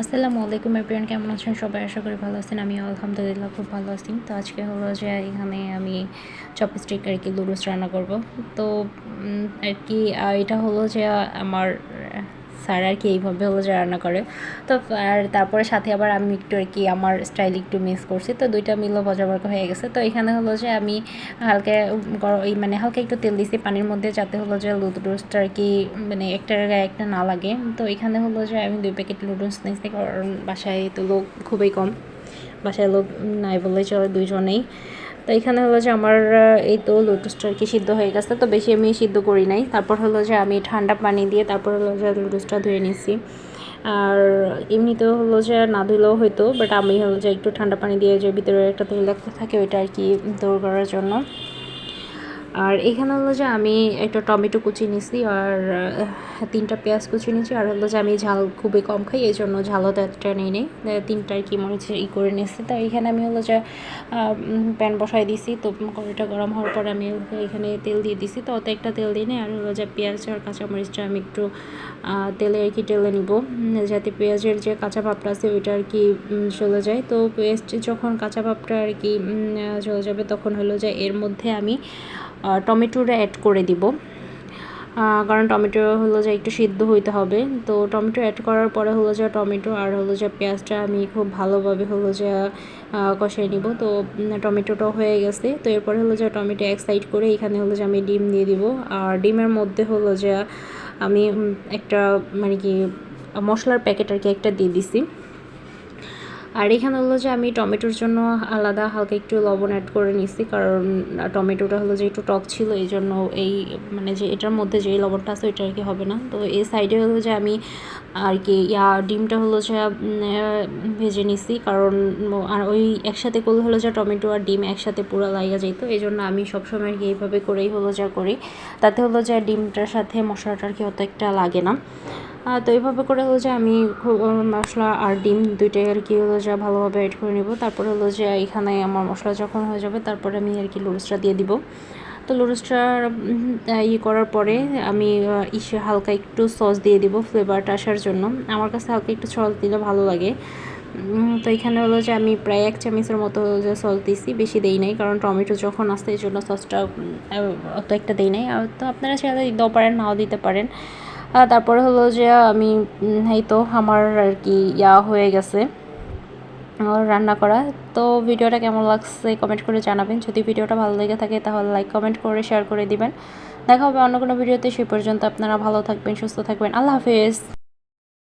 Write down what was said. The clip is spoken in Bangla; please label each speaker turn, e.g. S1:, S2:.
S1: আসসালামু আলাইকুম এভরিওয়ান, কেমন আছেন সবাই? আশা করি ভালো আছেন। আমিও আলহামদুলিল্লাহ খুব ভালো আছি। তো আজকে হলো যে এখানে আমি চপস্টিক আর কি লুডুস রান্না করব। তো আর কি এটা হলো যে আমার স্যার আর কি এইভাবে হলো যে রান্না করে। তো আর তারপরে সাথে আবার আমি একটু আর কি আমার স্টাইল একটু মিস করছি, তো দুইটা মিলও ভজাবর্গ হয়ে গেছে। তো এখানে হলো যে আমি হালকা মানে হালকা একটু তেল দিছি পানির মধ্যে, যাতে হলো যে লুডুসটা আর কি মানে একটার গায়ে একটা না লাগে। তো এখানে হলো যে আমি 2 প্যাকেট লুডুস নিয়েছি, কারণ বাসায় তো লোক খুবই কম, বাসায় লোক নাই বললেই চলে, দুইজনেই। তো এখানে হলো যে আমার এই তো লুডুসটা আর কি সিদ্ধ হয়ে গেছে, তো বেশি আমি সিদ্ধ করি নাই। তারপর হলো যে আমি ঠান্ডা পানি দিয়ে তারপর হলো যে লুডুসটা ধুয়ে নিছি। আর এমনিতেও হলো যে না ধুলেও হয়তো, বাট আমি হলো যে একটু ঠান্ডা পানি দিয়ে যে ভিতরে একটা তৈলাক্ত থাকে ওইটা আর কি দূর করার জন্য। আর এখানে হলো যে আমি একটা টমেটো কুচি নিছি, আর 3টা পেঁয়াজ কুচি নিয়েছি। আর হলো যে আমি ঝাল খুবই কম খাই, এই জন্য ঝালও তেতটা নিই নেই, 3টা আর কি মরিচ করে নিয়েছি। তো এখানে আমি হলো যে প্যান বসাই দিছি। তো কড়াইটা গরম হওয়ার পর আমি এখানে তেল দিয়ে দিছি। তো অত একটা তেল দিই নেই। আর হলো যে পেঁয়াজ আর কাঁচামরিচটা আমি একটু তেলে আর কি টেলে নিব, যাতে পেঁয়াজের যে কাঁচা ভাবটা আছে ওইটা আর কি চলে যায়। তো পেঁয়াজ যখন কাঁচা ভাবটা আর কি চলে যাবে, তখন হলো যে এর মধ্যে আমি টমেটোটা অ্যাড করে দিব, কারণ টমেটো হলো যে একটু সিদ্ধ হইতে হবে। তো টমেটো অ্যাড করার পরে হলো যে টমেটো আর হলো যে পেঁয়াজটা আমি খুব ভালোভাবে হলো যে কষিয়ে নিব। তো টমেটোটাও হয়ে গেছে। তো এরপরে হলো যে টমেটো এক সাইড করে এখানে হলো যে আমি ডিম দিয়ে দিব। আর ডিমের মধ্যে হলো যে আমি একটা মানে কি মশলার প্যাকেট আর কি একটা দিয়ে দিছি। আর এখানে হলো যে আমি টমেটোর জন্য আলাদা হালকা একটু লবণ অ্যাড করে নিছি, কারণ টমেটোটা হলো যে একটু টক ছিল, এই জন্য এই মানে যে এটার মধ্যে যেই লবণটা আছে ওইটা আর কি হবে না। তো এই সাইডে হলো যে আমি আর কি ডিমটা হলো যে ভেজে নিছি, কারণ আর ওই একসাথে করলে হলো যে টমেটো আর ডিম একসাথে পুরো লাইগা যেত, এই জন্য আমি সবসময় আর কি এইভাবে করেই হলো যা করি, তাতে হলো যে ডিমটার সাথে মশলাটা আর কি অত একটা লাগে না। তো এইভাবে করে হলো যে আমি মশলা আর ডিম দুইটাই আর কি হলো যে ভালোভাবে অ্যাড করে নেব। তারপরে হলো যে এখানে আমার মশলা যখন হয়ে যাবে, তারপরে আমি আর কি লুডুসটা দিয়ে দিব। তো লুডুসটা করার পরে আমি হালকা একটু সস দিয়ে দিব ফ্লেভারটা আসার জন্য। আমার কাছে হালকা একটু সস দিলে ভালো লাগে। তো এখানে হলো যে আমি প্রায় 1 চামচের মতো যে সস দিছি, বেশি দেই নাই, কারণ টমেটো যখন আসছে এই জন্য সসটা অত একটা দেই নাই। তো আপনারা চাইলে দিতেও পারেন, নাও দিতে পারেন। তারপরে হলো যে আমি এই তো আমার আর কি হয়ে গেছে রান্না করা। তো ভিডিওটা কেমন লাগছে কমেন্ট করে জানাবেন। যদি ভিডিওটা ভালো লেগে থাকে তাহলে লাইক কমেন্ট করে শেয়ার করে দিবেন। দেখা হবে অন্য কোনো ভিডিওতে। সেই পর্যন্ত আপনারা ভালো থাকবেন, সুস্থ থাকবেন। আল্লাহ হাফেজ।